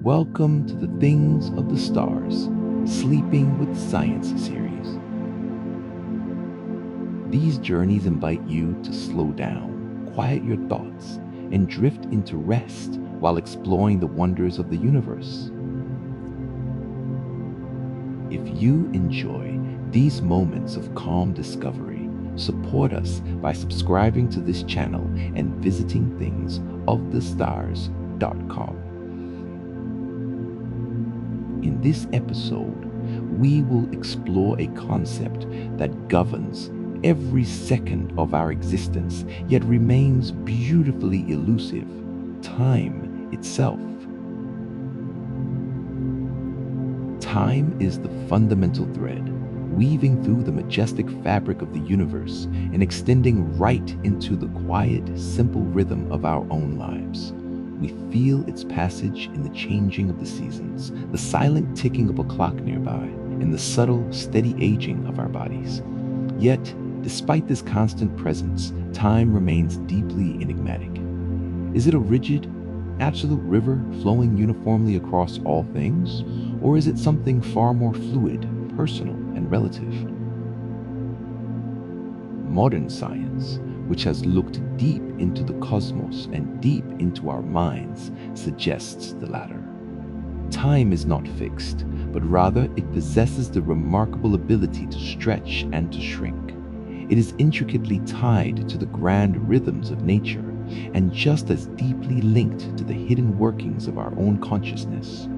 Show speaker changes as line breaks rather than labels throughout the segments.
Welcome to the Things of the Stars, Sleeping with Science series. These journeys invite you to slow down, quiet your thoughts, and drift into rest while exploring the wonders of the universe. If you enjoy these moments of calm discovery, support us by subscribing to this channel and visiting thingsofthestars.com. In this episode, we will explore a concept that governs every second of our existence, yet remains beautifully elusive: time itself. Time is the fundamental thread, weaving through the majestic fabric of the universe and extending right into the quiet, simple rhythm of our own lives. We feel its passage in the changing of the seasons, the silent ticking of a clock nearby, and the subtle, steady aging of our bodies. Yet, despite this constant presence, time remains deeply enigmatic. Is it a rigid, absolute river flowing uniformly across all things? Or is it something far more fluid, personal, and relative? Modern science, which has looked deep into the cosmos and deep into our minds, suggests the latter. Time is not fixed, but rather it possesses the remarkable ability to stretch and to shrink. It is intricately tied to the grand rhythms of nature, and just as deeply linked to the hidden workings of our own consciousness.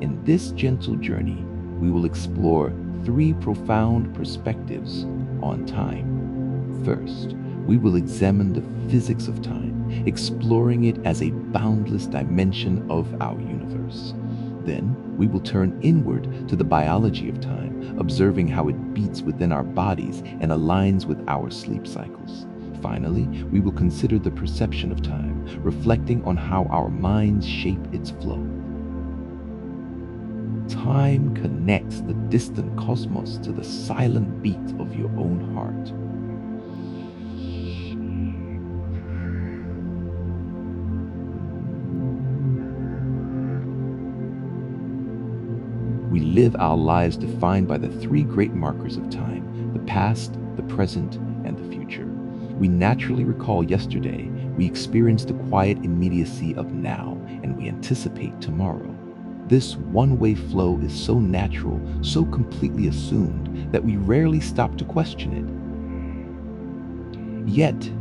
In this gentle journey, we will explore three profound perspectives on time. First, we will examine the physics of time, exploring it as a boundless dimension of our universe. Then, we will turn inward to the biology of time, observing how it beats within our bodies and aligns with our sleep cycles. Finally, we will consider the perception of time, reflecting on how our minds shape its flow. Time connects the distant cosmos to the silent beat of your own heart. We live our lives defined by the three great markers of time: the past, the present, and the future. We naturally recall yesterday, we experience the quiet immediacy of now, and we anticipate tomorrow. This one-way flow is so natural, so completely assumed, that we rarely stop to question it. Yet,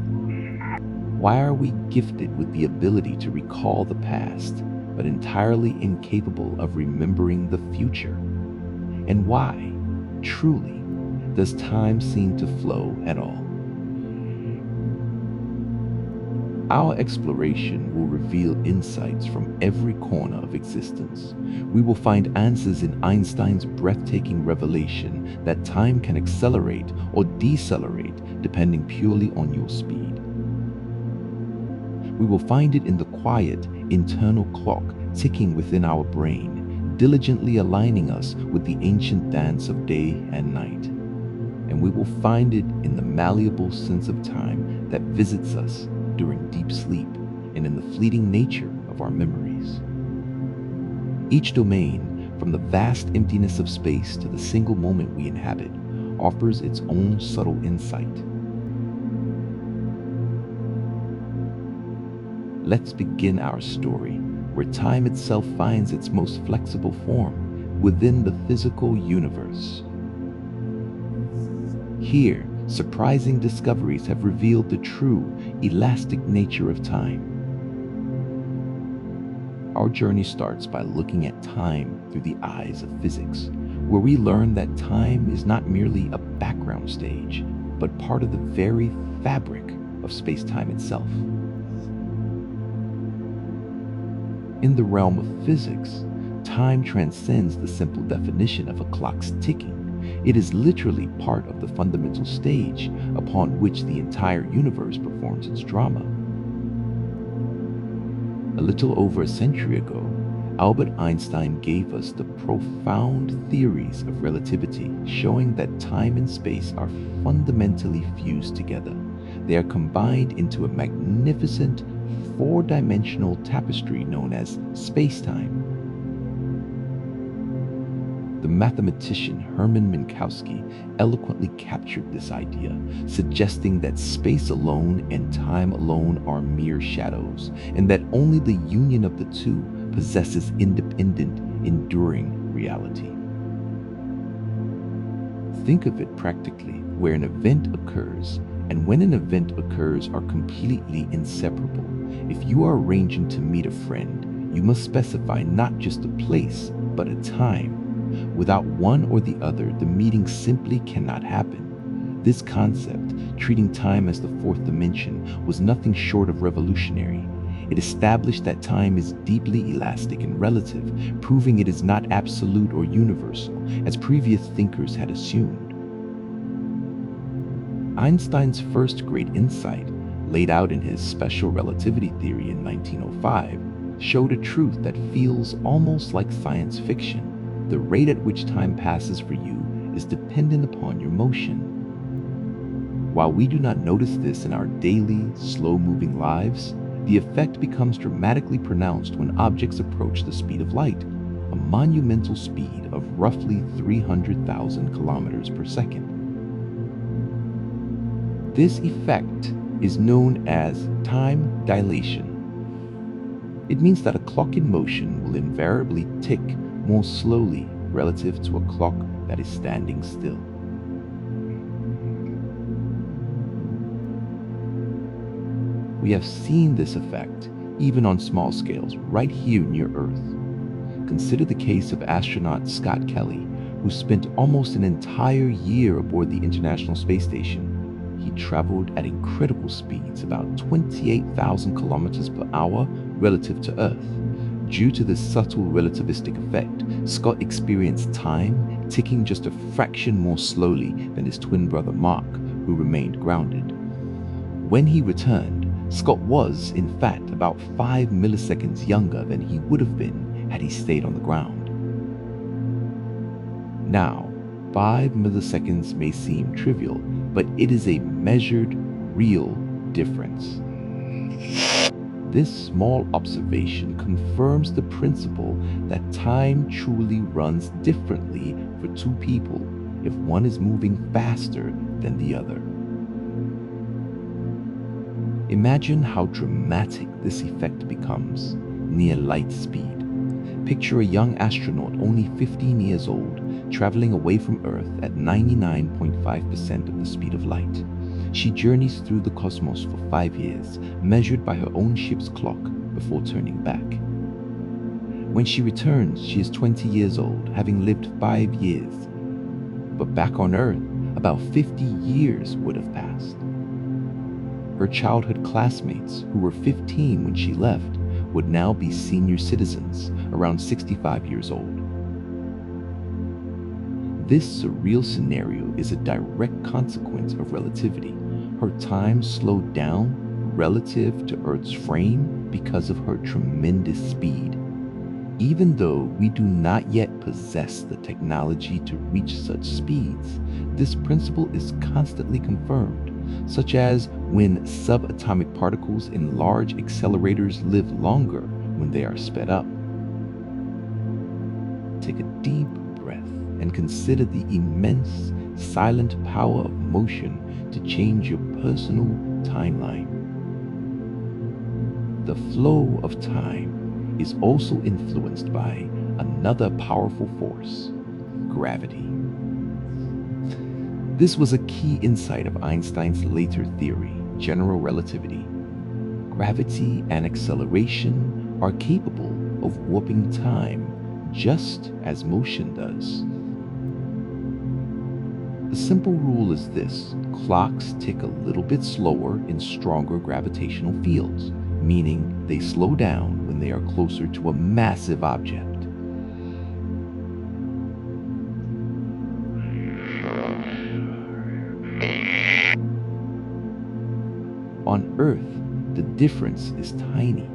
why are we gifted with the ability to recall the past, but entirely incapable of remembering the future? And why, truly, does time seem to flow at all? Our exploration will reveal insights from every corner of existence. We will find answers in Einstein's breathtaking revelation that time can accelerate or decelerate depending purely on your speed. We will find it in the quiet, internal clock ticking within our brain, diligently aligning us with the ancient dance of day and night. And we will find it in the malleable sense of time that visits us during deep sleep and in the fleeting nature of our memories. Each domain, from the vast emptiness of space to the single moment we inhabit, offers its own subtle insight. Let's begin our story where time itself finds its most flexible form, within the physical universe. Here, surprising discoveries have revealed the true, elastic nature of time. Our journey starts by looking at time through the eyes of physics, where we learn that time is not merely a background stage, but part of the very fabric of space-time itself. In the realm of physics, time transcends the simple definition of a clock's ticking. It is literally part of the fundamental stage upon which the entire universe performs its drama. A little over a century ago, Albert Einstein gave us the profound theories of relativity, showing that time and space are fundamentally fused together. They are combined into a magnificent four-dimensional tapestry known as space-time. The mathematician Hermann Minkowski eloquently captured this idea, suggesting that space alone and time alone are mere shadows, and that only the union of the two possesses independent, enduring reality. Think of it practically, where an event occurs, and when an event occurs are completely inseparable. If you are arranging to meet a friend, you must specify not just a place, but a time. Without one or the other, the meeting simply cannot happen. This concept, treating time as the fourth dimension, was nothing short of revolutionary. It established that time is deeply elastic and relative, proving it is not absolute or universal, as previous thinkers had assumed. Einstein's first great insight, laid out in his special relativity theory in 1905, showed a truth that feels almost like science fiction. The rate at which time passes for you is dependent upon your motion. While we do not notice this in our daily, slow-moving lives, the effect becomes dramatically pronounced when objects approach the speed of light, a monumental speed of roughly 300,000 kilometers per second. This effect is known as time dilation. It means that a clock in motion will invariably tick more slowly relative to a clock that is standing still. We have seen this effect even on small scales right here near Earth. Consider the case of astronaut Scott Kelly, who spent almost an entire year aboard the International Space Station. He traveled at incredible speeds, about 28,000 kilometers per hour relative to Earth. Due to this subtle relativistic effect, Scott experienced time ticking just a fraction more slowly than his twin brother Mark, who remained grounded. When he returned, Scott was, in fact, about 5 milliseconds younger than he would have been had he stayed on the ground. Now, 5 milliseconds may seem trivial, but it is a measured, real difference. This small observation confirms the principle that time truly runs differently for two people if one is moving faster than the other. Imagine how dramatic this effect becomes near light speed. Picture a young astronaut only 15 years old, traveling away from Earth at 99.5% of the speed of light. She journeys through the cosmos for 5 years, measured by her own ship's clock, before turning back. When she returns, she is 20 years old, having lived 5 years. But back on Earth, about 50 years would have passed. Her childhood classmates, who were 15 when she left, would now be senior citizens, around 65 years old. This surreal scenario is a direct consequence of relativity. Her time slowed down relative to Earth's frame because of her tremendous speed. Even though we do not yet possess the technology to reach such speeds, this principle is constantly confirmed, such as when subatomic particles in large accelerators live longer when they are sped up. Take a deep breath and consider the immense, silent power of motion to change your personal timeline. The flow of time is also influenced by another powerful force, gravity. This was a key insight of Einstein's later theory, general relativity. Gravity and acceleration are capable of warping time just as motion does. The simple rule is this: clocks tick a little bit slower in stronger gravitational fields, meaning they slow down when they are closer to a massive object. On Earth, the difference is tiny.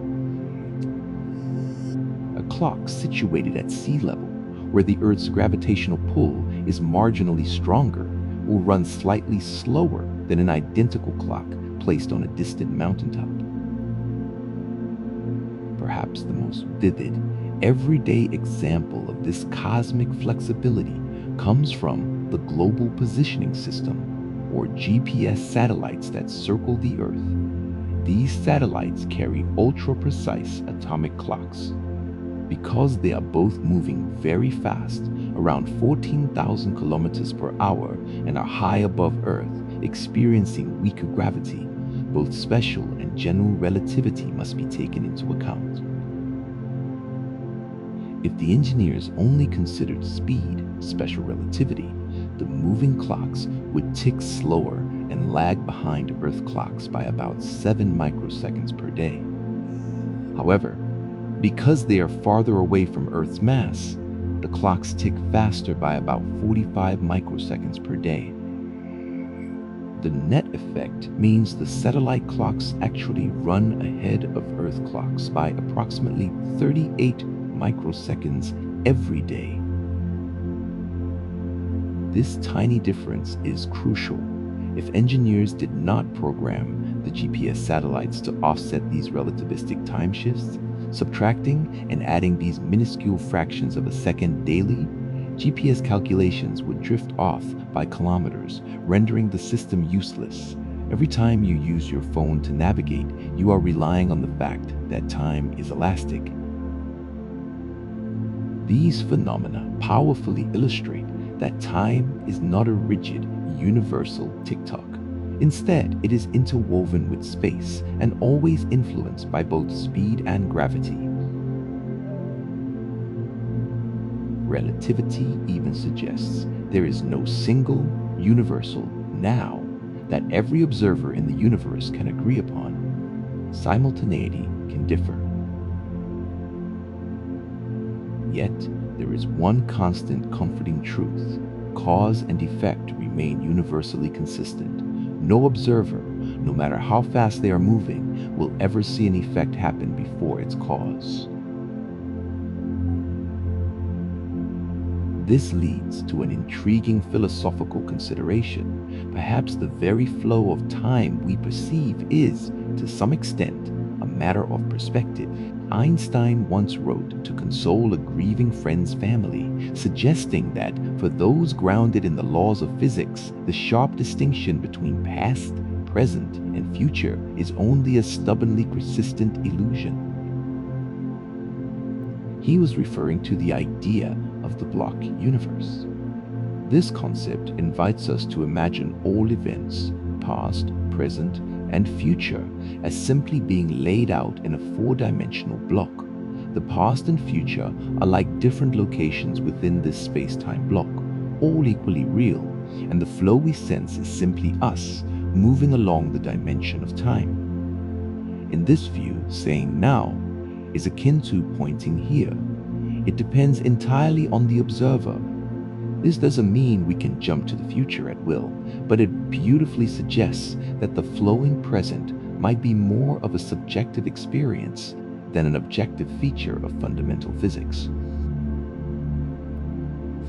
A clock situated at sea level, where the Earth's gravitational pull is marginally stronger, will run slightly slower than an identical clock placed on a distant mountaintop. perhaps the most vivid, everyday example of this cosmic flexibility comes from the Global Positioning System, or GPS satellites that circle the Earth. These satellites carry ultra-precise atomic clocks. Because they are both moving very fast, around 14,000 kilometers per hour, and are high above Earth, experiencing weaker gravity, both special and general relativity must be taken into account. If the engineers only considered speed, special relativity, the moving clocks would tick slower and lag behind Earth clocks by about 7 microseconds per day. However, because they are farther away from Earth's mass, the clocks tick faster by about 45 microseconds per day. The net effect means the satellite clocks actually run ahead of Earth clocks by approximately 38 microseconds every day. This tiny difference is crucial. If engineers did not program the GPS satellites to offset these relativistic time shifts, subtracting and adding these minuscule fractions of a second daily, GPS calculations would drift off by kilometers, rendering the system useless. Every time you use your phone to navigate, you are relying on the fact that time is elastic. These phenomena powerfully illustrate that time is not a rigid, universal tick-tock. Instead, it is interwoven with space and always influenced by both speed and gravity. Relativity even suggests there is no single, universal now that every observer in the universe can agree upon. Simultaneity can differ. Yet, there is one constant comforting truth. Cause and effect remain universally consistent. No observer, no matter how fast they are moving, will ever see an effect happen before its cause. This leads to an intriguing philosophical consideration. Perhaps the very flow of time we perceive is, to some extent, a matter of perspective. Einstein once wrote to console a grieving friend's family, suggesting that for those grounded in the laws of physics, the sharp distinction between past, present, and future is only a stubbornly persistent illusion. He was referring to the idea of the block universe. This concept invites us to imagine all events, past, present, and future, as simply being laid out in a four-dimensional block. The past and future are like different locations within this space-time block, all equally real, and the flow we sense is simply us moving along the dimension of time. In this view, saying now is akin to pointing here. It depends entirely on the observer. This doesn't mean we can jump to the future at will, but it beautifully suggests that the flowing present might be more of a subjective experience than an objective feature of fundamental physics.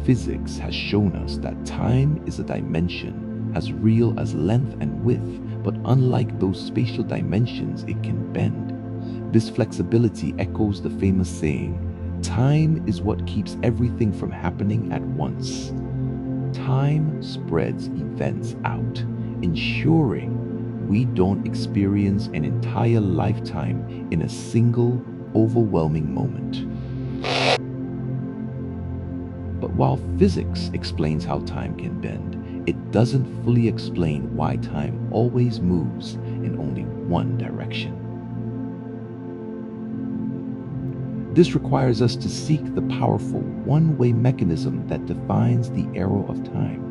Physics has shown us that time is a dimension as real as length and width, but unlike those spatial dimensions, it can bend. This flexibility echoes the famous saying, "Time is what keeps everything from happening at once." Time spreads events out, ensuring we don't experience an entire lifetime in a single, overwhelming moment. But while physics explains how time can bend, it doesn't fully explain why time always moves in only one direction. This requires us to seek the powerful one-way mechanism that defines the arrow of time.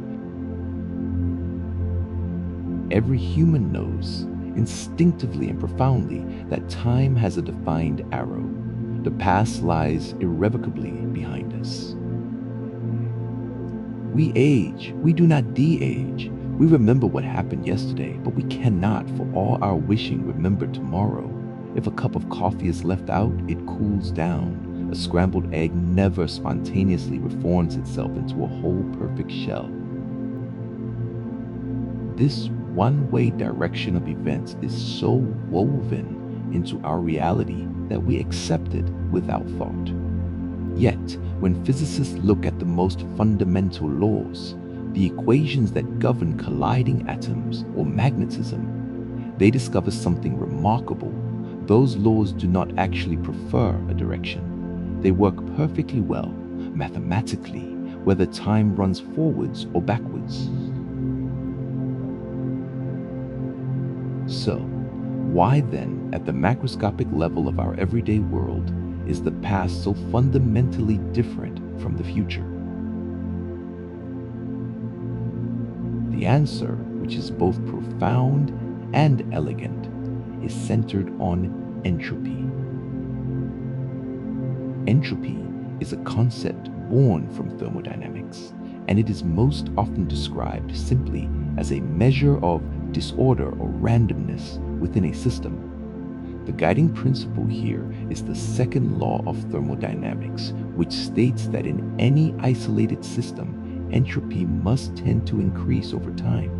Every human knows, instinctively and profoundly, that time has a defined arrow. The past lies irrevocably behind us. We age, we do not de-age. We remember what happened yesterday, but we cannot, for all our wishing, remember tomorrow. If a cup of coffee is left out, it cools down. A scrambled egg never spontaneously reforms itself into a whole perfect shell. This one-way direction of events is so woven into our reality that we accepted without thought. Yet, when physicists look at the most fundamental laws, the equations that govern colliding atoms or magnetism, they discover something remarkable. Those laws do not actually prefer a direction. They work perfectly well, mathematically, whether time runs forwards or backwards. So, why then, at the macroscopic level of our everyday world, is the past so fundamentally different from the future? The answer, which is both profound and elegant, is centered on entropy. Entropy is a concept born from thermodynamics, and it is most often described simply as a measure of disorder or randomness within a system. The guiding principle here is the second law of thermodynamics, which states that in any isolated system, entropy must tend to increase over time.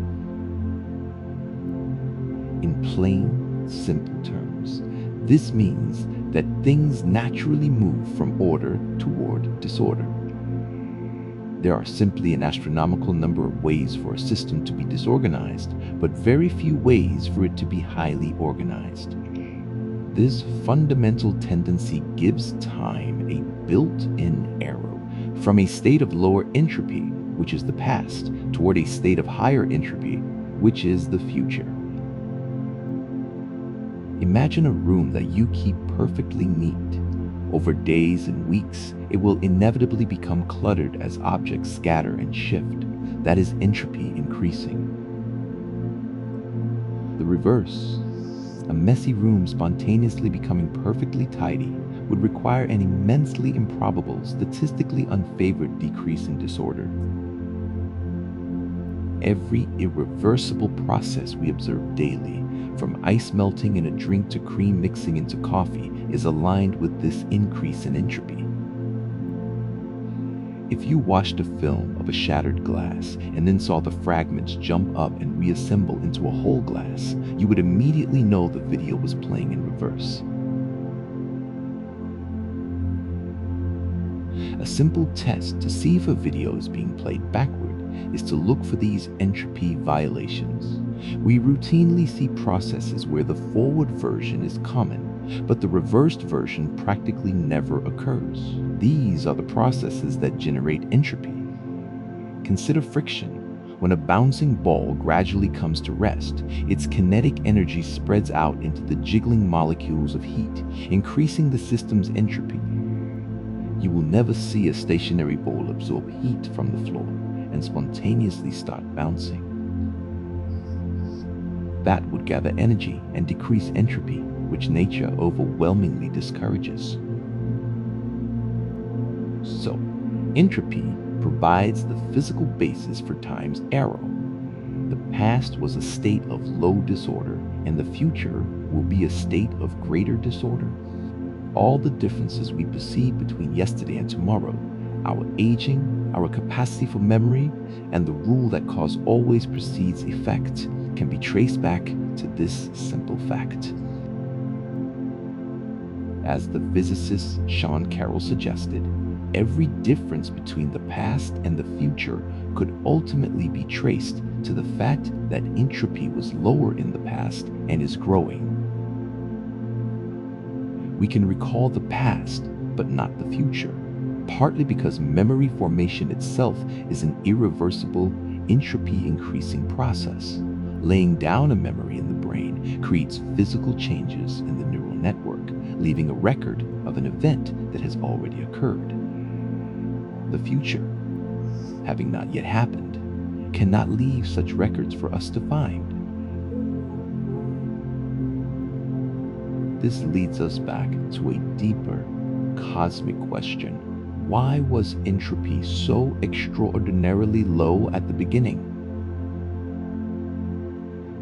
In plain, simple terms, this means that things naturally move from order toward disorder. There are simply an astronomical number of ways for a system to be disorganized, but very few ways for it to be highly organized. This fundamental tendency gives time a built-in arrow from a state of lower entropy, which is the past, toward a state of higher entropy, which is the future. Imagine a room that you keep perfectly neat. Over days and weeks, it will inevitably become cluttered as objects scatter and shift. That is entropy increasing. The reverse, a messy room spontaneously becoming perfectly tidy, would require an immensely improbable, statistically unfavored decrease in disorder. Every irreversible process we observe daily, from ice melting in a drink to cream mixing into coffee, is aligned with this increase in entropy. If you watched a film of a shattered glass and then saw the fragments jump up and reassemble into a whole glass, you would immediately know the video was playing in reverse. A simple test to see if a video is being played backward is to look for these entropy violations. We routinely see processes where the forward version is common, but the reversed version practically never occurs. These are the processes that generate entropy. Consider friction. When a bouncing ball gradually comes to rest, its kinetic energy spreads out into the jiggling molecules of heat, increasing the system's entropy. You will never see a stationary ball absorb heat from the floor and spontaneously start bouncing. That would gather energy and decrease entropy, which nature overwhelmingly discourages. So, entropy provides the physical basis for time's arrow. The past was a state of low disorder, and the future will be a state of greater disorder. All the differences we perceive between yesterday and tomorrow, our aging, our capacity for memory, and the rule that cause always precedes effect, can be traced back to this simple fact. As the physicist Sean Carroll suggested, every difference between the past and the future could ultimately be traced to the fact that entropy was lower in the past and is growing. We can recall the past, but not the future, partly because memory formation itself is an irreversible, entropy-increasing process. Laying down a memory in the brain creates physical changes in the neural network, leaving a record of an event that has already occurred. The future, having not yet happened, cannot leave such records for us to find. This leads us back to a deeper, cosmic question. Why was entropy so extraordinarily low at the beginning?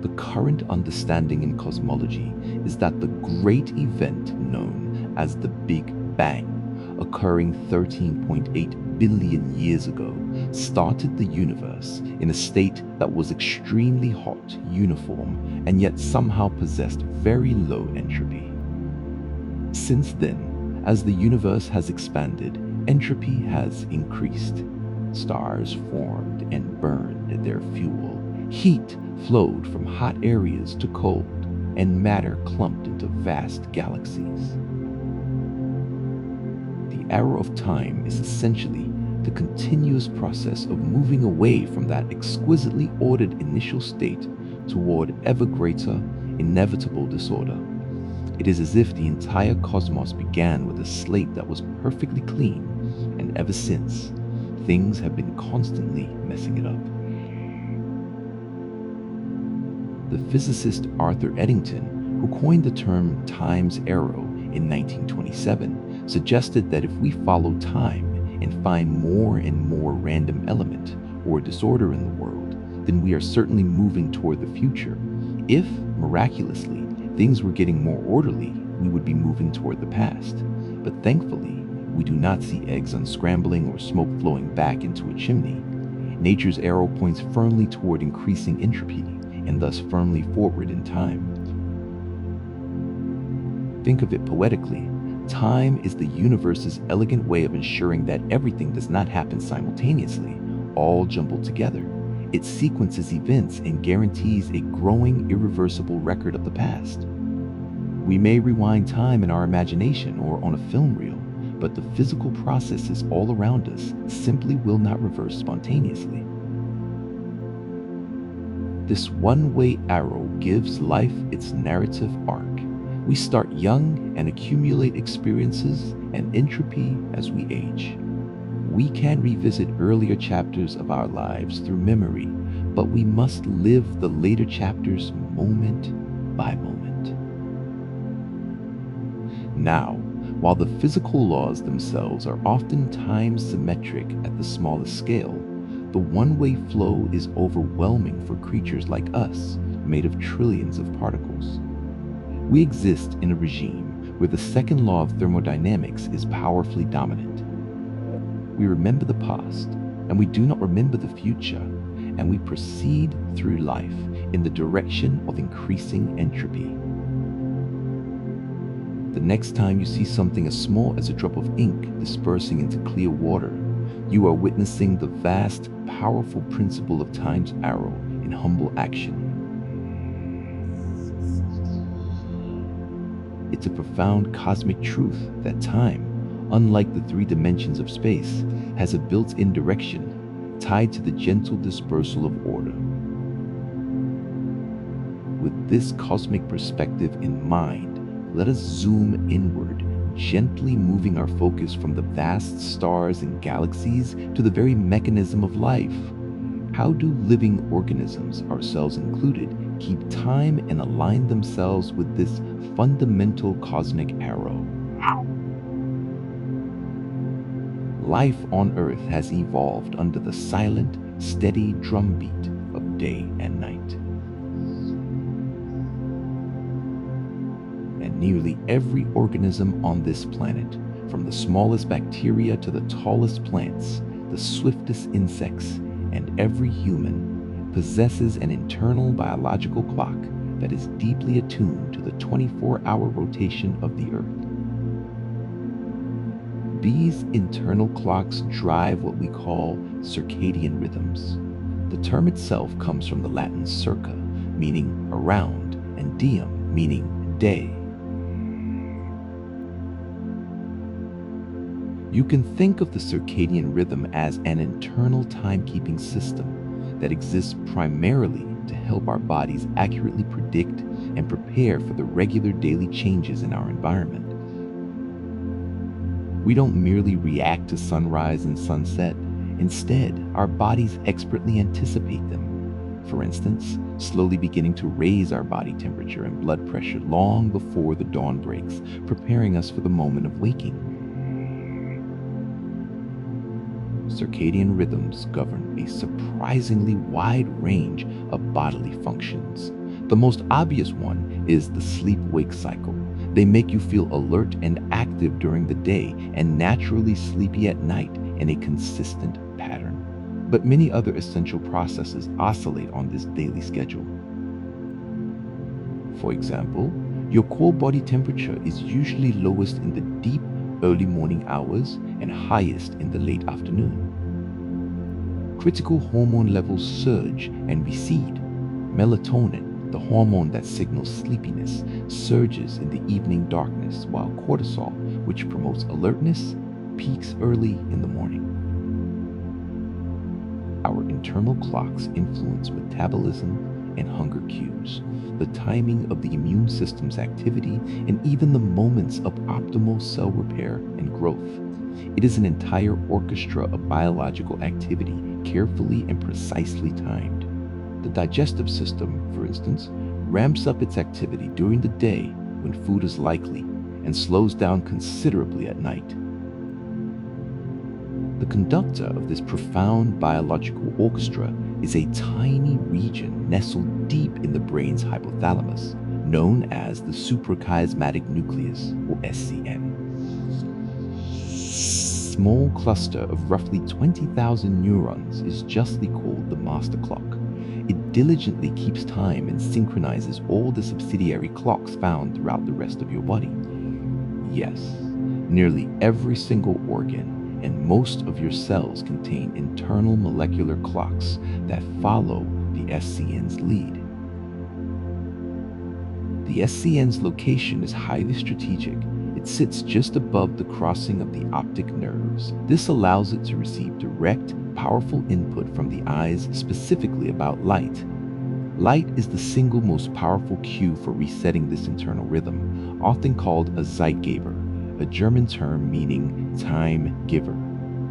The current understanding in cosmology is that the great event known as the Big Bang, occurring 13.8 billion years ago, started the universe in a state that was extremely hot, uniform, and yet somehow possessed very low entropy. Since then, as the universe has expanded, entropy has increased. Stars formed and burned their fuel. Heat flowed from hot areas to cold, and matter clumped into vast galaxies. The arrow of time is essentially the continuous process of moving away from that exquisitely ordered initial state toward ever greater, inevitable disorder. It is as if the entire cosmos began with a slate that was perfectly clean, and ever since, things have been constantly messing it up. The physicist Arthur Eddington, who coined the term time's arrow in 1927, suggested that if we follow time and find more and more random element or disorder in the world, then we are certainly moving toward the future. If, miraculously, things were getting more orderly, we would be moving toward the past. But thankfully, we do not see eggs unscrambling or smoke flowing back into a chimney. Nature's arrow points firmly toward increasing entropy, and thus firmly forward in time. Think of it poetically. Time is the universe's elegant way of ensuring that everything does not happen simultaneously, all jumbled together. It sequences events and guarantees a growing, irreversible record of the past. We may rewind time in our imagination or on a film reel, but the physical processes all around us simply will not reverse spontaneously. This one-way arrow gives life its narrative arc. We start young and accumulate experiences and entropy as we age. We can revisit earlier chapters of our lives through memory, but we must live the later chapters moment by moment. Now, while the physical laws themselves are oftentimes symmetric at the smallest scale, the one-way flow is overwhelming for creatures like us, made of trillions of particles. We exist in a regime where the second law of thermodynamics is powerfully dominant. We remember the past, and we do not remember the future, and we proceed through life in the direction of increasing entropy. The next time you see something as small as a drop of ink dispersing into clear water, you are witnessing the vast, powerful principle of time's arrow in humble action. It's a profound cosmic truth that time, unlike the three dimensions of space, has a built-in direction tied to the gentle dispersal of order. With this cosmic perspective in mind, let us zoom inward, gently moving our focus from the vast stars and galaxies to the very mechanism of life. How do living organisms, ourselves included, keep time and align themselves with this fundamental cosmic arrow? Life on Earth has evolved under the silent, steady drumbeat of day and night. And nearly every organism on this planet, from the smallest bacteria to the tallest plants, the swiftest insects, and every human, possesses an internal biological clock that is deeply attuned to the 24-hour rotation of the Earth. These internal clocks drive what we call circadian rhythms. The term itself comes from the Latin circa, meaning around, and diem, meaning day. You can think of the circadian rhythm as an internal timekeeping system that exists primarily to help our bodies accurately predict and prepare for the regular daily changes in our environment. We don't merely react to sunrise and sunset. Instead, our bodies expertly anticipate them. For instance, slowly beginning to raise our body temperature and blood pressure long before the dawn breaks, preparing us for the moment of waking. Circadian rhythms govern a surprisingly wide range of bodily functions. The most obvious one is the sleep-wake cycle. They make you feel alert and active during the day and naturally sleepy at night in a consistent pattern. But many other essential processes oscillate on this daily schedule. For example, Your core body temperature is usually lowest in the deep early morning hours and highest in the late afternoon. Critical hormone levels surge and recede. Melatonin, the hormone that signals sleepiness, surges in the evening darkness, while cortisol, which promotes alertness, peaks early in the morning. Our internal clocks influence metabolism and hunger cues, the timing of the immune system's activity, and even the moments of optimal cell repair and growth. It is an entire orchestra of biological activity, carefully and precisely timed. The digestive system, for instance, ramps up its activity during the day when food is likely and slows down considerably at night. The conductor of this profound biological orchestra is a tiny region nestled deep in the brain's hypothalamus, known as the suprachiasmatic nucleus, or SCN. Small cluster of roughly 20,000 neurons is justly called the master clock. It diligently keeps time and synchronizes all the subsidiary clocks found throughout the rest of your body. Yes, nearly every single organ and most of your cells contain internal molecular clocks that follow the SCN's lead. The SCN's location is highly strategic. It sits just above the crossing of the optic nerves. This allows it to receive direct, powerful input from the eyes, specifically about light. Light is the single most powerful cue for resetting this internal rhythm, often called a Zeitgeber, a German term meaning time giver.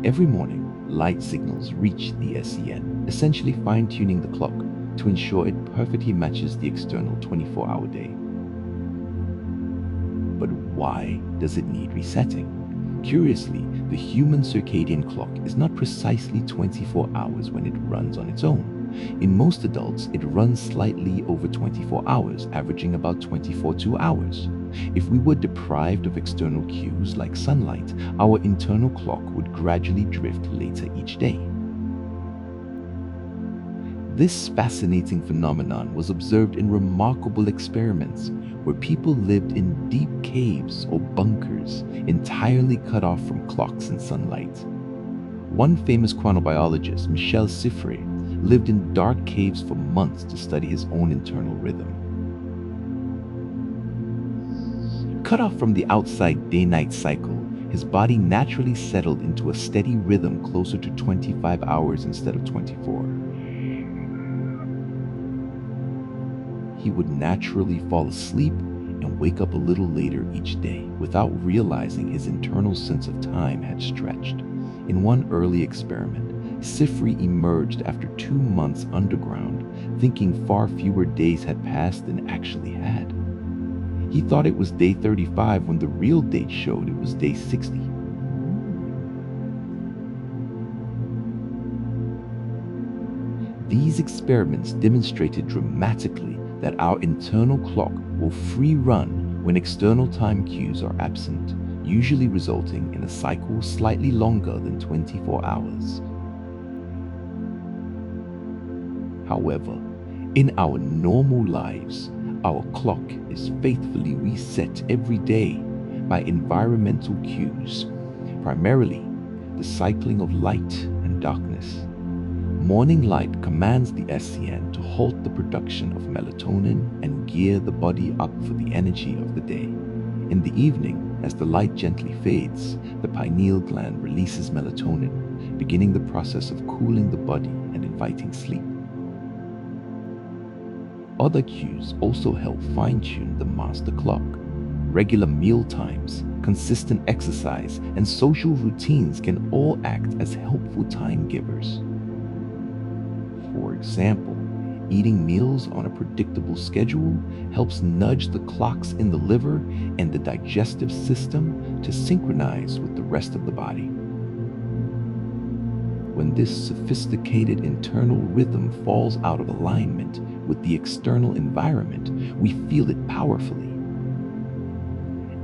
Every morning, light signals reach the SCN, essentially fine-tuning the clock to ensure it perfectly matches the external 24-hour day. But why does it need resetting? Curiously, the human circadian clock is not precisely 24 hours when it runs on its own. In most adults, it runs slightly over 24 hours, averaging about 24 hours. If we were deprived of external cues like sunlight, our internal clock would gradually drift later each day. This fascinating phenomenon was observed in remarkable experiments where people lived in deep caves or bunkers, entirely cut off from clocks and sunlight. One famous chronobiologist, Michel Siffre, lived in dark caves for months to study his own internal rhythm. Cut off from the outside day-night cycle, his body naturally settled into a steady rhythm closer to 25 hours instead of 24. He would naturally fall asleep and wake up a little later each day without realizing his internal sense of time had stretched. In one early experiment, Siffre emerged after 2 months underground, thinking far fewer days had passed than actually had. He thought it was day 35 when the real date showed it was day 60. These experiments demonstrated dramatically that our internal clock will free run when external time cues are absent, usually resulting in a cycle slightly longer than 24 hours. However, in our normal lives, our clock is faithfully reset every day by environmental cues, primarily the cycling of light and darkness. Morning light commands the SCN to halt the production of melatonin and gear the body up for the energy of the day. In the evening, as the light gently fades, the pineal gland releases melatonin, beginning the process of cooling the body and inviting sleep. Other cues also help fine-tune the master clock. Regular meal times, consistent exercise, and social routines can all act as helpful time givers. For example, eating meals on a predictable schedule helps nudge the clocks in the liver and the digestive system to synchronize with the rest of the body. When this sophisticated internal rhythm falls out of alignment with the external environment, we feel it powerfully.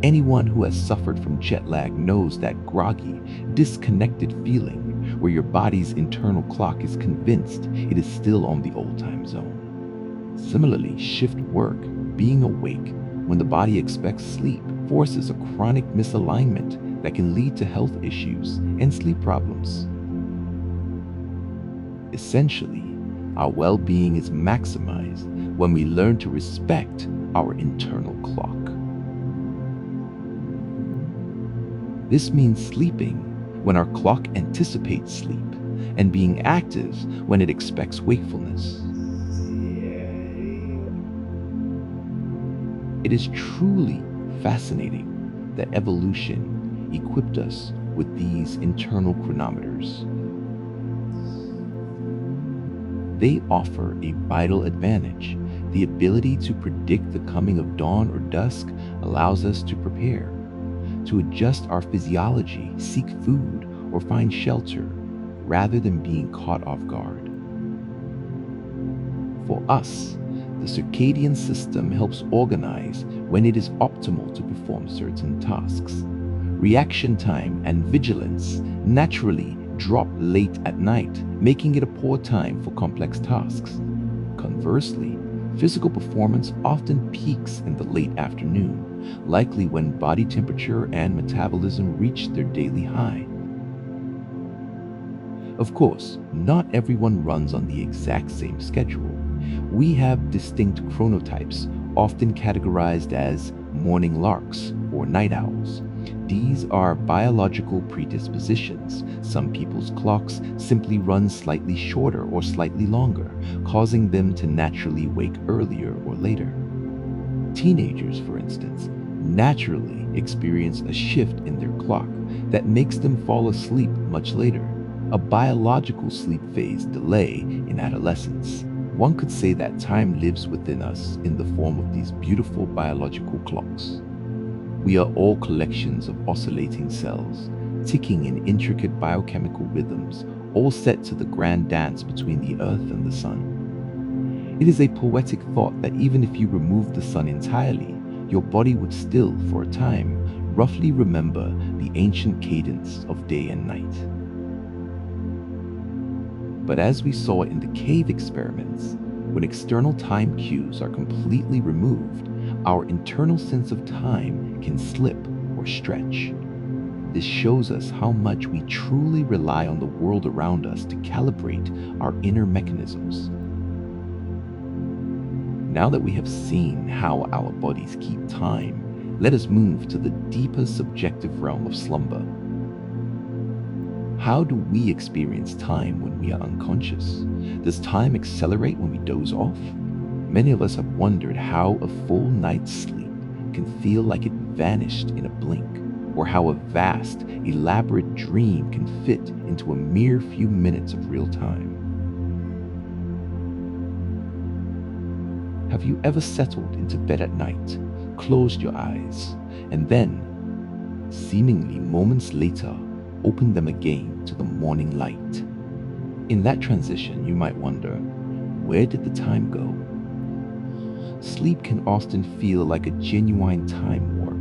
Anyone who has suffered from jet lag knows that groggy, disconnected feeling where your body's internal clock is convinced it is still on the old time zone. Similarly, shift work, being awake, when the body expects sleep forces a chronic misalignment that can lead to health issues and sleep problems. Essentially, our well-being is maximized when we learn to respect our internal clock. This means sleeping when our clock anticipates sleep and being active when it expects wakefulness. It is truly fascinating that evolution equipped us with these internal chronometers. They offer a vital advantage. The ability to predict the coming of dawn or dusk allows us to prepare, to adjust our physiology, seek food, or find shelter, rather than being caught off guard. For us, the circadian system helps organize when it is optimal to perform certain tasks. Reaction time and vigilance naturally drop late at night, making it a poor time for complex tasks. Conversely, physical performance often peaks in the late afternoon, likely when body temperature and metabolism reach their daily high. Of course, not everyone runs on the exact same schedule. We have distinct chronotypes, often categorized as morning larks or night owls. These are biological predispositions. Some people's clocks simply run slightly shorter or slightly longer, causing them to naturally wake earlier or later. Teenagers, for instance, naturally experience a shift in their clock that makes them fall asleep much later, a biological sleep phase delay in adolescence. One could say that time lives within us in the form of these beautiful biological clocks. We are all collections of oscillating cells, ticking in intricate biochemical rhythms, all set to the grand dance between the earth and the sun. It is a poetic thought that even if you remove the sun entirely, your body would still, for a time, roughly remember the ancient cadence of day and night. But as we saw in the cave experiments, when external time cues are completely removed, our internal sense of time can slip or stretch. This shows us how much we truly rely on the world around us to calibrate our inner mechanisms. Now that we have seen how our bodies keep time, let us move to the deeper subjective realm of slumber. How do we experience time when we are unconscious? Does time accelerate when we doze off? Many of us have wondered how a full night's sleep can feel like it vanished in a blink, or how a vast, elaborate dream can fit into a mere few minutes of real time. Have you ever settled into bed at night, closed your eyes, and then, seemingly moments later, opened them again to the morning light? In that transition, you might wonder, where did the time go? Sleep can often feel like a genuine time warp.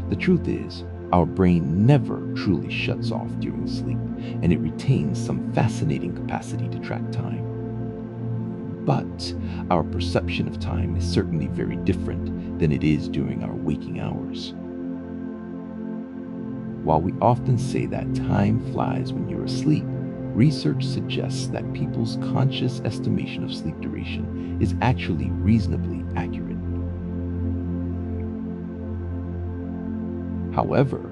The truth is, our brain never truly shuts off during sleep, and it retains some fascinating capacity to track time. But our perception of time is certainly very different than it is during our waking hours. While we often say that time flies when you're asleep, research suggests that people's conscious estimation of sleep duration is actually reasonably accurate. However,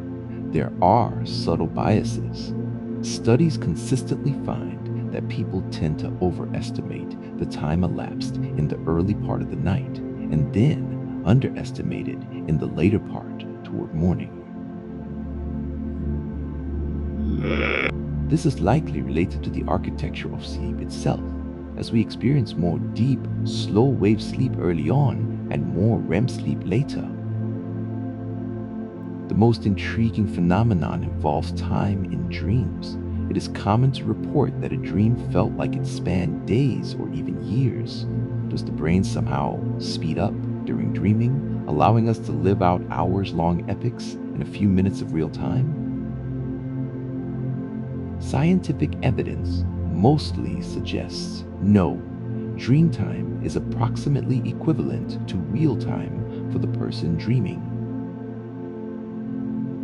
there are subtle biases. Studies consistently find that people tend to overestimate the time elapsed in the early part of the night and then underestimate it in the later part toward morning. This is likely related to the architecture of sleep itself, as we experience more deep, slow-wave sleep early on and more REM sleep later. The most intriguing phenomenon involves time in dreams. It is common to report that a dream felt like it spanned days or even years. Does the brain somehow speed up during dreaming, allowing us to live out hours-long epics in a few minutes of real time? Scientific evidence mostly suggests no, Dream time is approximately equivalent to real time for the person dreaming.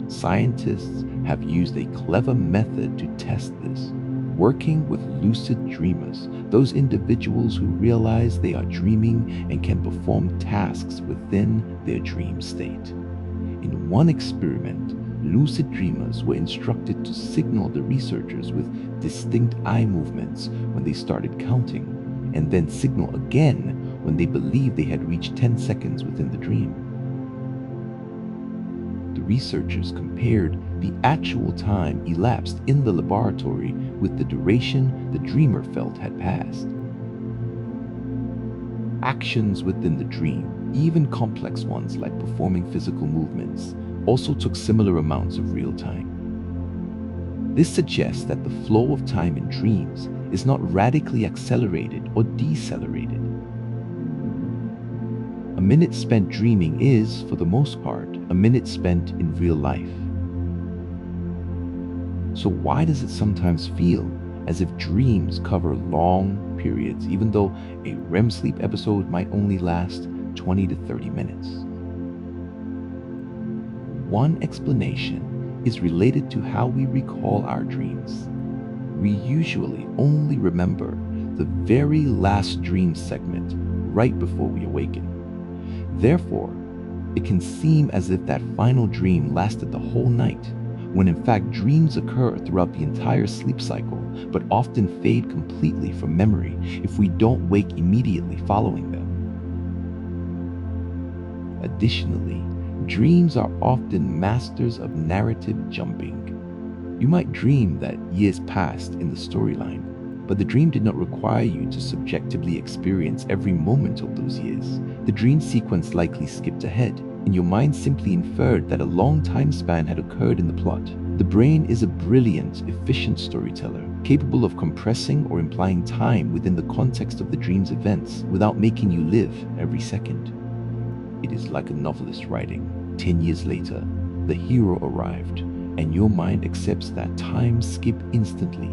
Scientists have used a clever method to test this, working with lucid dreamers, those individuals who realize they are dreaming and can perform tasks within their dream state. In one experiment, lucid dreamers were instructed to signal the researchers with distinct eye movements when they started counting, and then signal again when they believed they had reached 10 seconds within the dream. The researchers compared the actual time elapsed in the laboratory with the duration the dreamer felt had passed. Actions within the dream, even complex ones like performing physical movements, also took similar amounts of real time. This suggests that the flow of time in dreams is not radically accelerated or decelerated. A minute spent dreaming is, for the most part, a minute spent in real life. So why does it sometimes feel as if dreams cover long periods, even though a REM sleep episode might only last 20 to 30 minutes? One explanation is related to how we recall our dreams. We usually only remember the very last dream segment right before we awaken. Therefore, it can seem as if that final dream lasted the whole night, when in fact dreams occur throughout the entire sleep cycle, but often fade completely from memory if we don't wake immediately following them. Additionally, dreams are often masters of narrative jumping. You might dream that years passed in the storyline, but the dream did not require you to subjectively experience every moment of those years. The dream sequence likely skipped ahead, and your mind simply inferred that a long time span had occurred in the plot. The brain is a brilliant, efficient storyteller, capable of compressing or implying time within the context of the dream's events without making you live every second. It is like a novelist writing. 10 years later, the hero arrived, and your mind accepts that time skipped instantly.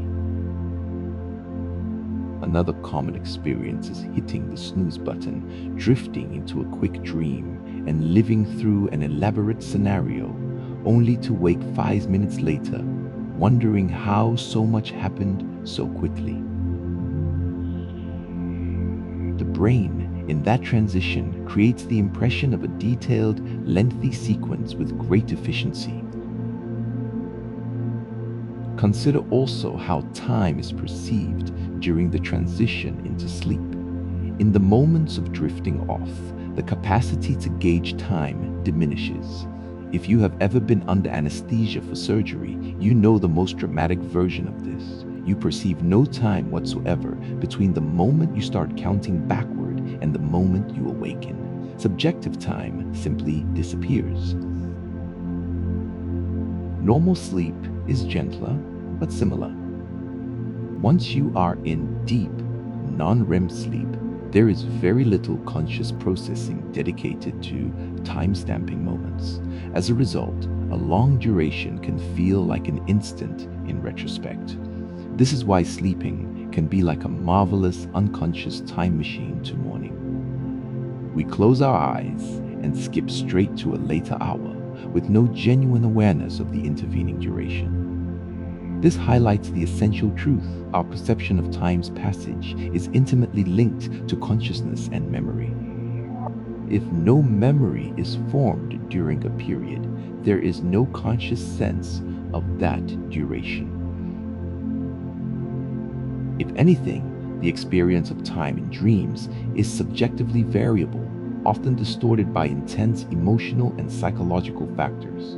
Another common experience is hitting the snooze button, drifting into a quick dream, and living through an elaborate scenario, only to wake 5 minutes later, wondering how so much happened so quickly. The brain, in that transition, creates the impression of a detailed, lengthy sequence with great efficiency. Consider also how time is perceived during the transition into sleep. In the moments of drifting off, the capacity to gauge time diminishes. If you have ever been under anesthesia for surgery, you know the most dramatic version of this. You perceive no time whatsoever between the moment you start counting backward and the moment you awaken. Subjective time simply disappears. Normal sleep is gentler but similar. Once you are in deep, non-REM sleep, there is very little conscious processing dedicated to time-stamping moments. As a result, a long duration can feel like an instant in retrospect. This is why sleeping can be like a marvelous unconscious time machine to morning. We close our eyes and skip straight to a later hour with no genuine awareness of the intervening duration. This highlights the essential truth: our perception of time's passage is intimately linked to consciousness and memory. If no memory is formed during a period, there is no conscious sense of that duration. If anything, the experience of time in dreams is subjectively variable, often distorted by intense emotional and psychological factors.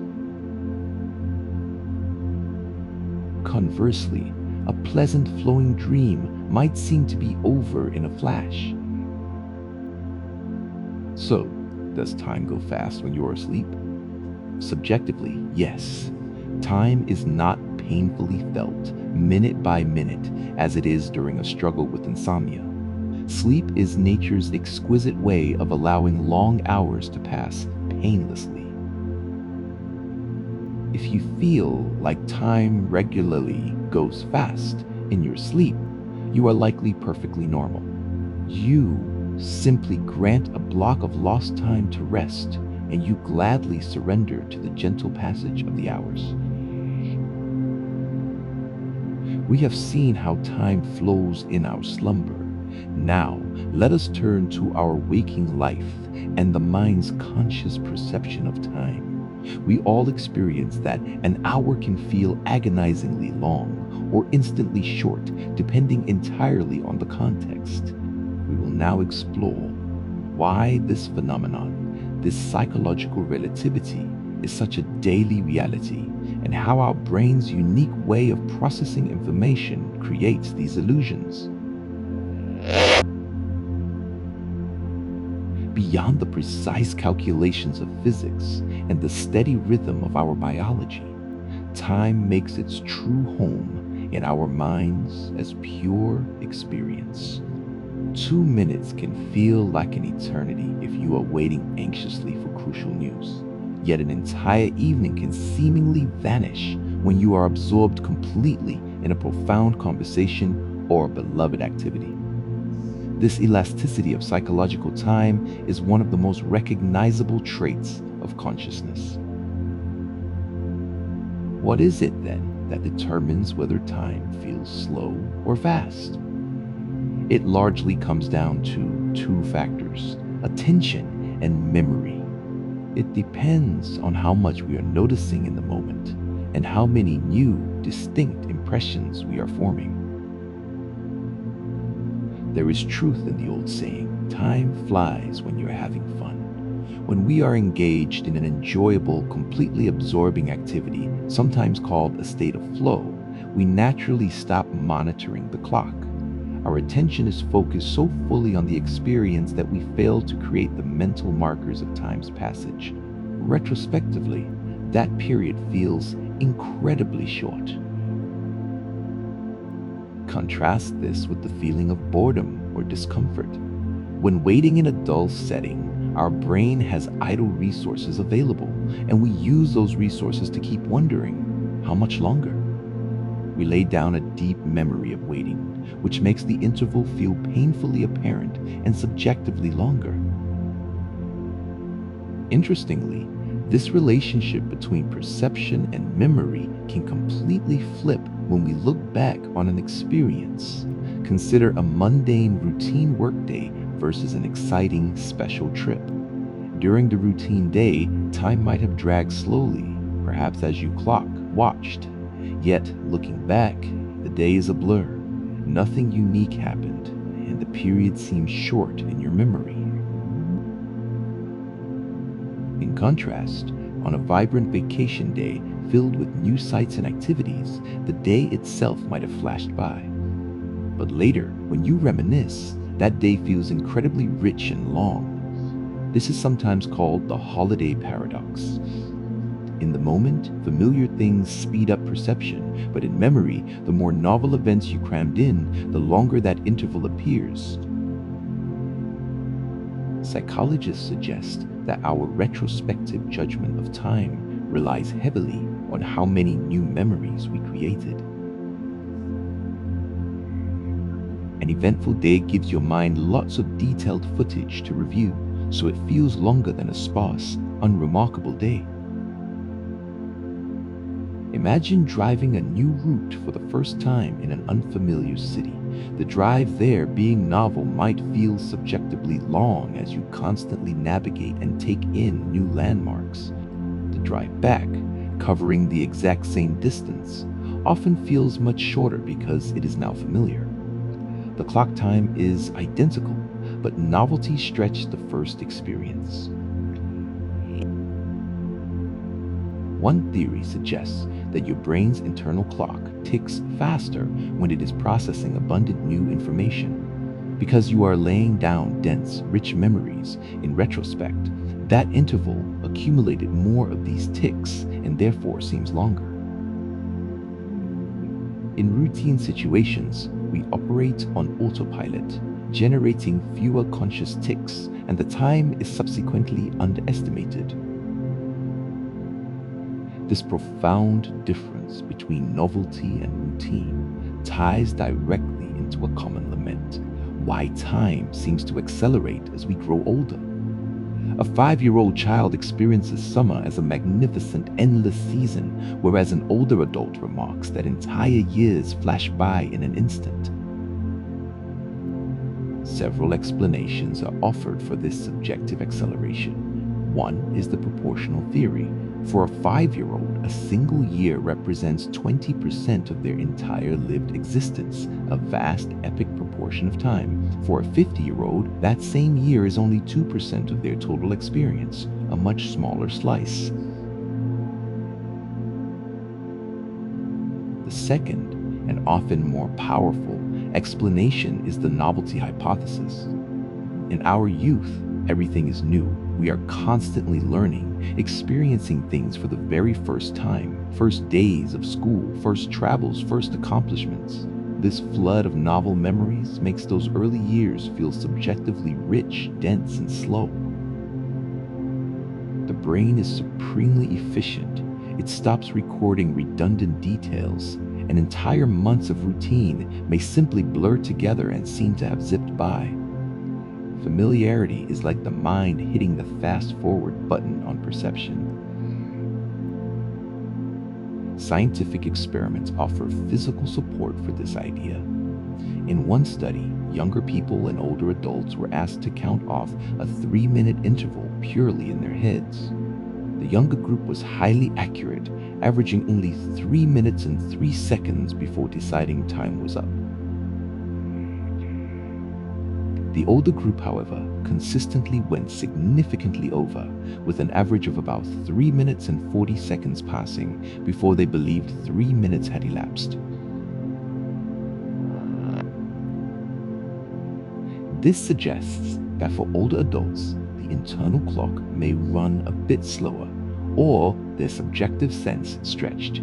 Conversely, a pleasant flowing dream might seem to be over in a flash. So, does time go fast when you're asleep? Subjectively, yes. Time is not painfully felt minute by minute as it is during a struggle with insomnia. Sleep is nature's exquisite way of allowing long hours to pass painlessly. If you feel like time regularly goes fast in your sleep, you are likely perfectly normal. You simply grant a block of lost time to rest, and you gladly surrender to the gentle passage of the hours. We have seen how time flows in our slumber. Now, let us turn to our waking life and the mind's conscious perception of time. We all experience that an hour can feel agonizingly long or instantly short, depending entirely on the context. We will now explore why this phenomenon, this psychological relativity, is such a daily reality, and how our brain's unique way of processing information creates these illusions. Beyond the precise calculations of physics and the steady rhythm of our biology, time makes its true home in our minds as pure experience. 2 minutes can feel like an eternity if you are waiting anxiously for crucial news. Yet an entire evening can seemingly vanish when you are absorbed completely in a profound conversation or a beloved activity. This elasticity of psychological time is one of the most recognizable traits of consciousness. What is it then that determines whether time feels slow or fast? It largely comes down to two factors: attention and memory. It depends on how much we are noticing in the moment and how many new, distinct impressions we are forming. There is truth in the old saying, time flies when you're having fun. When we are engaged in an enjoyable, completely absorbing activity, sometimes called a state of flow, we naturally stop monitoring the clock. Our attention is focused so fully on the experience that we fail to create the mental markers of time's passage. Retrospectively, that period feels incredibly short. Contrast this with the feeling of boredom or discomfort. When waiting in a dull setting, our brain has idle resources available, and we use those resources to keep wondering, how much longer? We lay down a deep memory of waiting, which makes the interval feel painfully apparent and subjectively longer. Interestingly, this relationship between perception and memory can completely flip when we look back on an experience. Consider a mundane routine workday versus an exciting special trip. During the routine day, time might have dragged slowly, perhaps as you watched. Yet, looking back, the day is a blur. Nothing unique happened, and the period seems short in your memory. In contrast, on a vibrant vacation day filled with new sights and activities, the day itself might have flashed by. But later, when you reminisce, that day feels incredibly rich and long. This is sometimes called the holiday paradox. In the moment, familiar things speed up perception, but in memory, the more novel events you crammed in, the longer that interval appears. Psychologists suggest that our retrospective judgment of time relies heavily on how many new memories we created. An eventful day gives your mind lots of detailed footage to review, so it feels longer than a sparse, unremarkable day. Imagine driving a new route for the first time in an unfamiliar city. The drive there, being novel, might feel subjectively long as you constantly navigate and take in new landmarks. The drive back, covering the exact same distance, often feels much shorter because it is now familiar. The clock time is identical, but novelty stretched the first experience. One theory suggests that your brain's internal clock ticks faster when it is processing abundant new information. Because you are laying down dense, rich memories in retrospect, that interval accumulated more of these ticks and therefore seems longer. In routine situations, we operate on autopilot, generating fewer conscious ticks, and the time is subsequently underestimated. This profound difference between novelty and routine ties directly into a common lament. why time seems to accelerate as we grow older. A 5-year-old child experiences summer as a magnificent, endless season, whereas an older adult remarks that entire years flash by in an instant. Several explanations are offered for this subjective acceleration. One is the proportional theory. For a 5-year-old, a single year represents 20% of their entire lived existence, a vast, epic proportion of time. For a 50-year-old, that same year is only 2% of their total experience, a much smaller slice. The second, and often more powerful, explanation is the novelty hypothesis. In our youth, everything is new. We are constantly learning, experiencing things for the very first time. First days of school, first travels, first accomplishments. This flood of novel memories makes those early years feel subjectively rich, dense, and slow. The brain is supremely efficient. It stops recording redundant details, and entire months of routine may simply blur together and seem to have zipped by. Familiarity is like the mind hitting the fast-forward button on perception. Scientific experiments offer physical support for this idea. In one study, younger people and older adults were asked to count off a 3-minute interval purely in their heads. The younger group was highly accurate, averaging only 3 minutes and 3 seconds before deciding time was up. The older group, however, consistently went significantly over, with an average of about 3 minutes and 40 seconds passing before they believed 3 minutes had elapsed. This suggests that for older adults, the internal clock may run a bit slower, or their subjective sense stretched.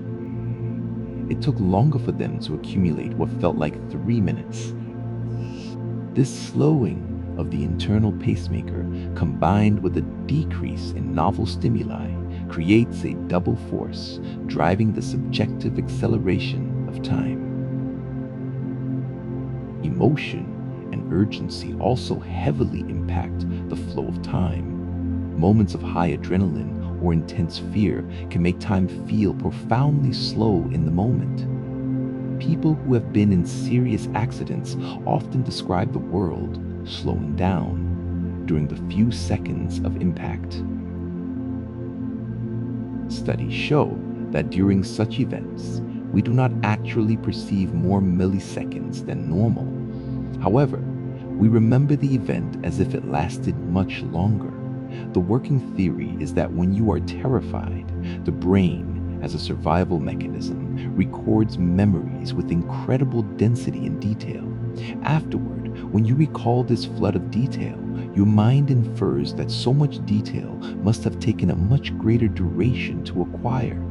It took longer for them to accumulate what felt like 3 minutes. This slowing of the internal pacemaker, combined with a decrease in novel stimuli, creates a double force, driving the subjective acceleration of time. Emotion and urgency also heavily impact the flow of time. Moments of high adrenaline or intense fear can make time feel profoundly slow in the moment. People who have been in serious accidents often describe the world slowing down during the few seconds of impact. Studies show that during such events, we do not actually perceive more milliseconds than normal. However, we remember the event as if it lasted much longer. The working theory is that when you are terrified, the brain, as a survival mechanism, records memories with incredible density and detail. Afterward, when you recall this flood of detail, your mind infers that so much detail must have taken a much greater duration to acquire.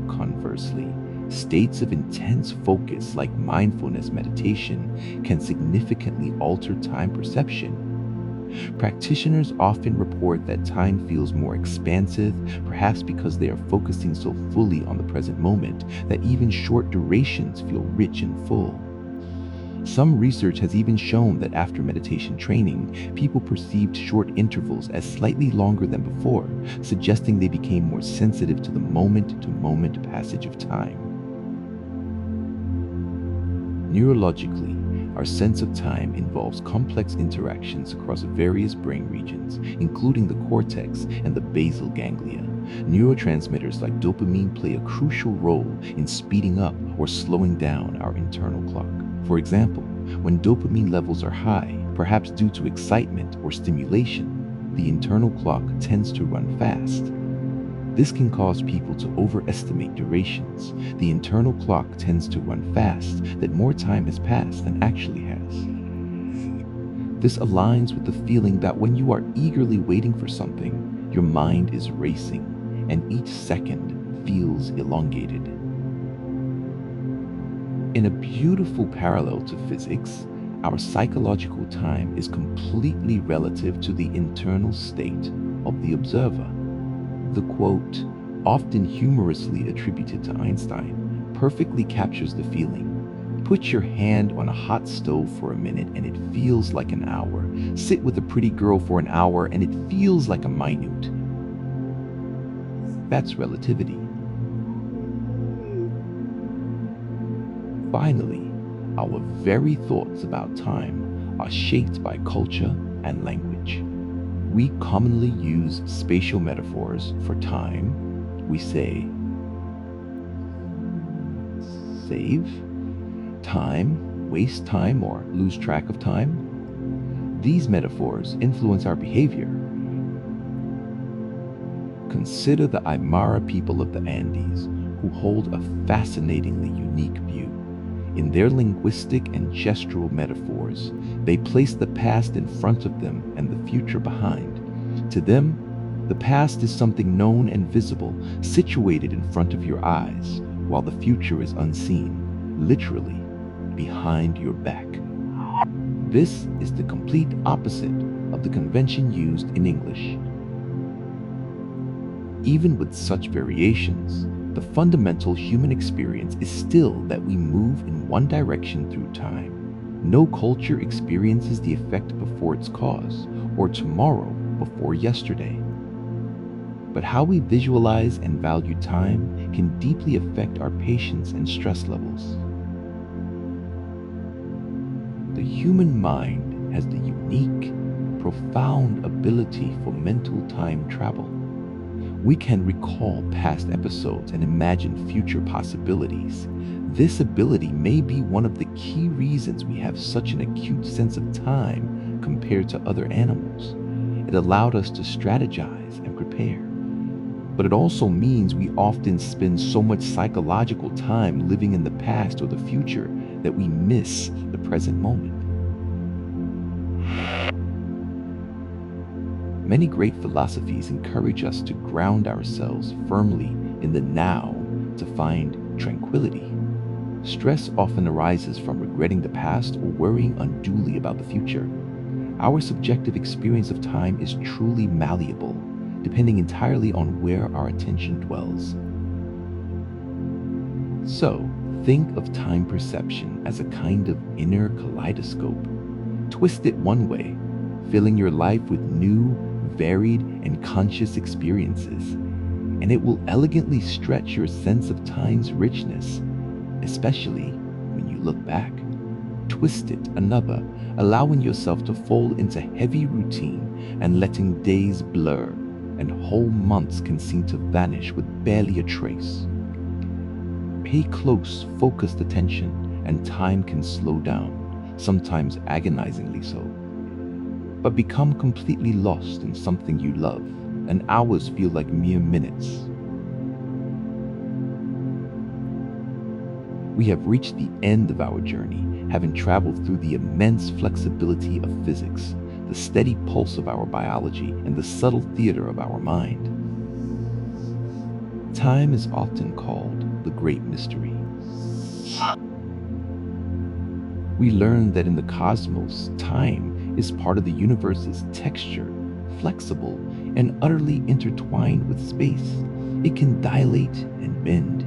Conversely, states of intense focus like mindfulness meditation can significantly alter time perception. Practitioners often report that time feels more expansive, perhaps because they are focusing so fully on the present moment that even short durations feel rich and full. Some research has even shown that after meditation training, people perceived short intervals as slightly longer than before, suggesting they became more sensitive to the moment-to-moment passage of time. Neurologically, our sense of time involves complex interactions across various brain regions, including the cortex and the basal ganglia. Neurotransmitters like dopamine play a crucial role in speeding up or slowing down our internal clock. For example, when dopamine levels are high, perhaps due to excitement or stimulation, the internal clock tends to run fast. This can cause people to overestimate durations. The internal clock tends to run fast, that more time has passed than actually has. This aligns with the feeling that when you are eagerly waiting for something, your mind is racing, and each second feels elongated. In a beautiful parallel to physics, our psychological time is completely relative to the internal state of the observer. The quote, often humorously attributed to Einstein, perfectly captures the feeling. Put your hand on a hot stove for a minute and it feels like an hour. Sit with a pretty girl for an hour and it feels like a minute. That's relativity. Finally, our very thoughts about time are shaped by culture and language. We commonly use spatial metaphors for time. We say, save time, waste time, or lose track of time. These metaphors influence our behavior. Consider the Aymara people of the Andes, who hold a fascinatingly unique view. In their linguistic and gestural metaphors, they place the past in front of them and the future behind. To them, the past is something known and visible, situated in front of your eyes, while the future is unseen, literally behind your back. This is the complete opposite of the convention used in English. Even with such variations, the fundamental human experience is still that we move in one direction through time. No culture experiences the effect before its cause, or tomorrow before yesterday. But how we visualize and value time can deeply affect our patience and stress levels. The human mind has the unique, profound ability for mental time travel. We can recall past episodes and imagine future possibilities. This ability may be one of the key reasons we have such an acute sense of time compared to other animals. It allowed us to strategize and prepare. But it also means we often spend so much psychological time living in the past or the future that we miss the present moment. Many great philosophies encourage us to ground ourselves firmly in the now to find tranquility. Stress often arises from regretting the past or worrying unduly about the future. Our subjective experience of time is truly malleable, depending entirely on where our attention dwells. So, think of time perception as a kind of inner kaleidoscope. Twist it one way, filling your life with new, varied, and conscious experiences, and it will elegantly stretch your sense of time's richness, especially when you look back. Twist it another, allowing yourself to fall into heavy routine and letting days blur, and whole months can seem to vanish with barely a trace. Pay close, focused attention, and time can slow down, sometimes agonizingly so. But become completely lost in something you love, and hours feel like mere minutes. We have reached the end of our journey, having traveled through the immense flexibility of physics, the steady pulse of our biology, and the subtle theater of our mind. Time is often called the great mystery. We learn that in the cosmos, time is part of the universe's texture, flexible and utterly intertwined with space. It can dilate and bend.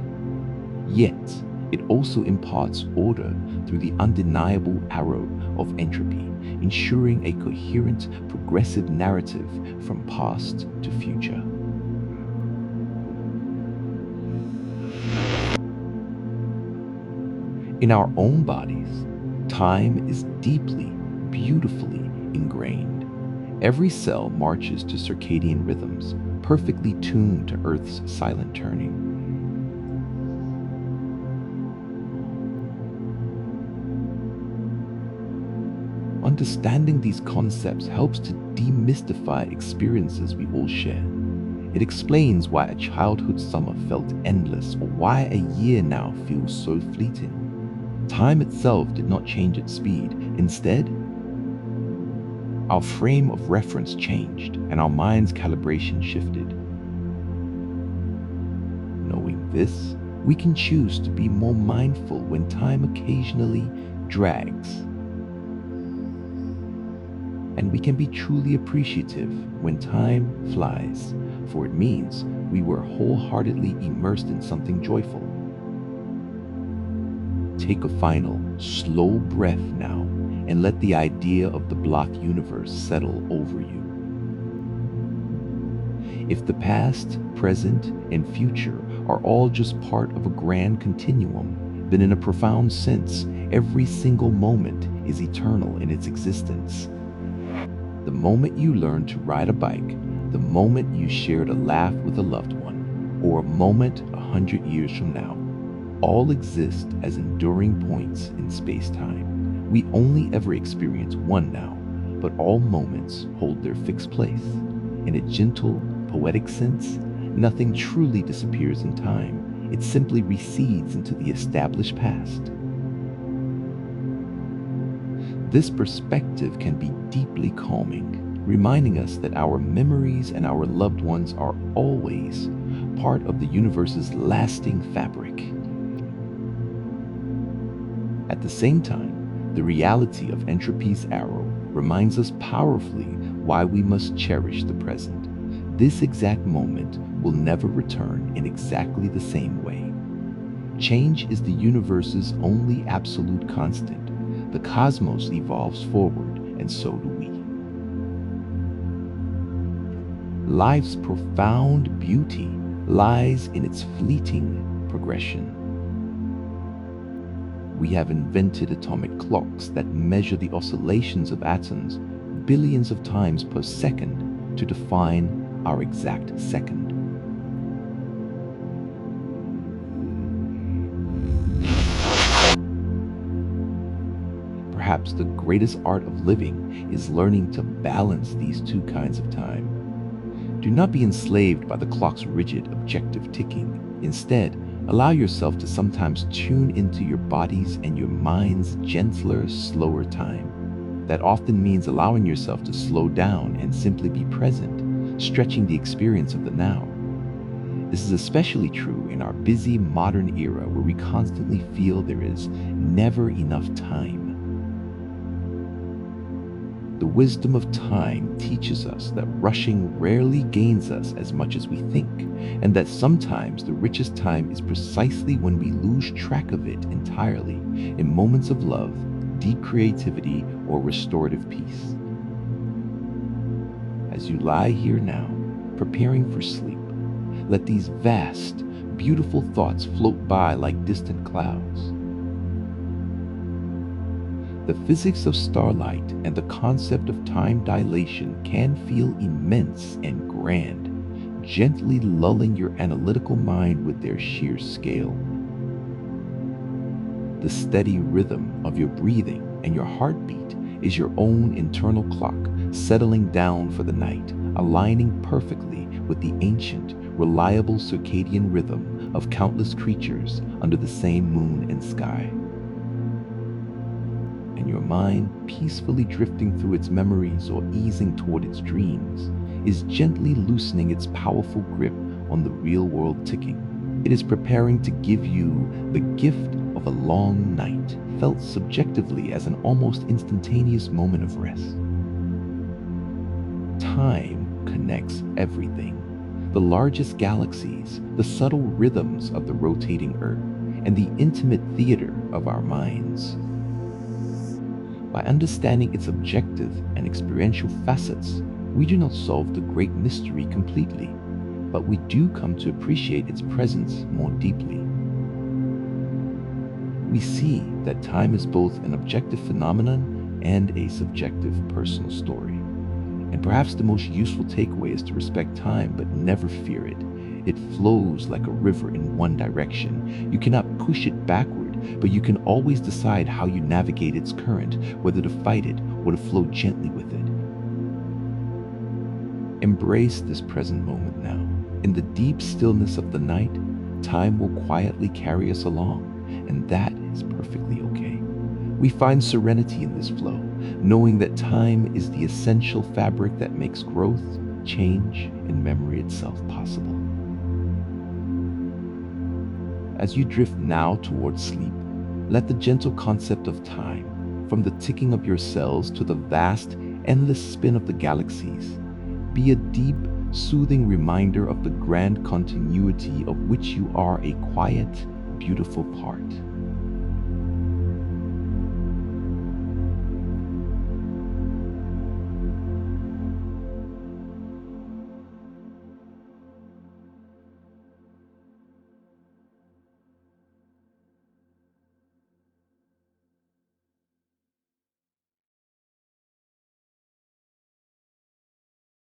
Yet, it also imparts order through the undeniable arrow of entropy, ensuring a coherent, progressive narrative from past to future. In our own bodies, time is deeply, beautifully ingrained. Every cell marches to circadian rhythms, perfectly tuned to Earth's silent turning. Understanding these concepts helps to demystify experiences we all share. It explains why a childhood summer felt endless or why a year now feels so fleeting. Time itself did not change its speed. Instead, our frame of reference changed and our mind's calibration shifted. Knowing this, we can choose to be more mindful when time occasionally drags. And we can be truly appreciative when time flies, for it means we were wholeheartedly immersed in something joyful. Take a final, slow breath now and let the idea of the block universe settle over you. If the past, present, and future are all just part of a grand continuum, then in a profound sense, every single moment is eternal in its existence. The moment you learned to ride a bike, the moment you shared a laugh with a loved one, or a moment 100 years from now, all exist as enduring points in space-time. We only ever experience one now, but all moments hold their fixed place. In a gentle, poetic sense, nothing truly disappears in time. It simply recedes into the established past. This perspective can be deeply calming, reminding us that our memories and our loved ones are always part of the universe's lasting fabric. At the same time, the reality of entropy's arrow reminds us powerfully why we must cherish the present. This exact moment will never return in exactly the same way. Change is the universe's only absolute constant. The cosmos evolves forward, and so do we. Life's profound beauty lies in its fleeting progression. We have invented atomic clocks that measure the oscillations of atoms billions of times per second to define our exact second. Perhaps the greatest art of living is learning to balance these two kinds of time. Do not be enslaved by the clock's rigid, objective ticking. Instead, allow yourself to sometimes tune into your body's and your mind's gentler, slower time. That often means allowing yourself to slow down and simply be present, stretching the experience of the now. This is especially true in our busy modern era where we constantly feel there is never enough time. The wisdom of time teaches us that rushing rarely gains us as much as we think, and that sometimes the richest time is precisely when we lose track of it entirely in moments of love, deep creativity, or restorative peace. As you lie here now, preparing for sleep, let these vast, beautiful thoughts float by like distant clouds. The physics of starlight and the concept of time dilation can feel immense and grand, gently lulling your analytical mind with their sheer scale. The steady rhythm of your breathing and your heartbeat is your own internal clock, settling down for the night, aligning perfectly with the ancient, reliable circadian rhythm of countless creatures under the same moon and sky. And your mind, peacefully drifting through its memories or easing toward its dreams, is gently loosening its powerful grip on the real-world ticking. It is preparing to give you the gift of a long night, felt subjectively as an almost instantaneous moment of rest. Time connects everything. The largest galaxies, the subtle rhythms of the rotating Earth, and the intimate theater of our minds. By understanding its objective and experiential facets, we do not solve the great mystery completely, but we do come to appreciate its presence more deeply. We see that time is both an objective phenomenon and a subjective personal story. And perhaps the most useful takeaway is to respect time but never fear it. It flows like a river in one direction. You cannot push it backward, but you can always decide how you navigate its current, whether to fight it or to flow gently with it. Embrace this present moment now. In the deep stillness of the night, time will quietly carry us along, and that is perfectly okay. We find serenity in this flow, knowing that time is the essential fabric that makes growth, change, and memory itself possible. As you drift now towards sleep, let the gentle concept of time, from the ticking of your cells to the vast, endless spin of the galaxies, be a deep, soothing reminder of the grand continuity of which you are a quiet, beautiful part.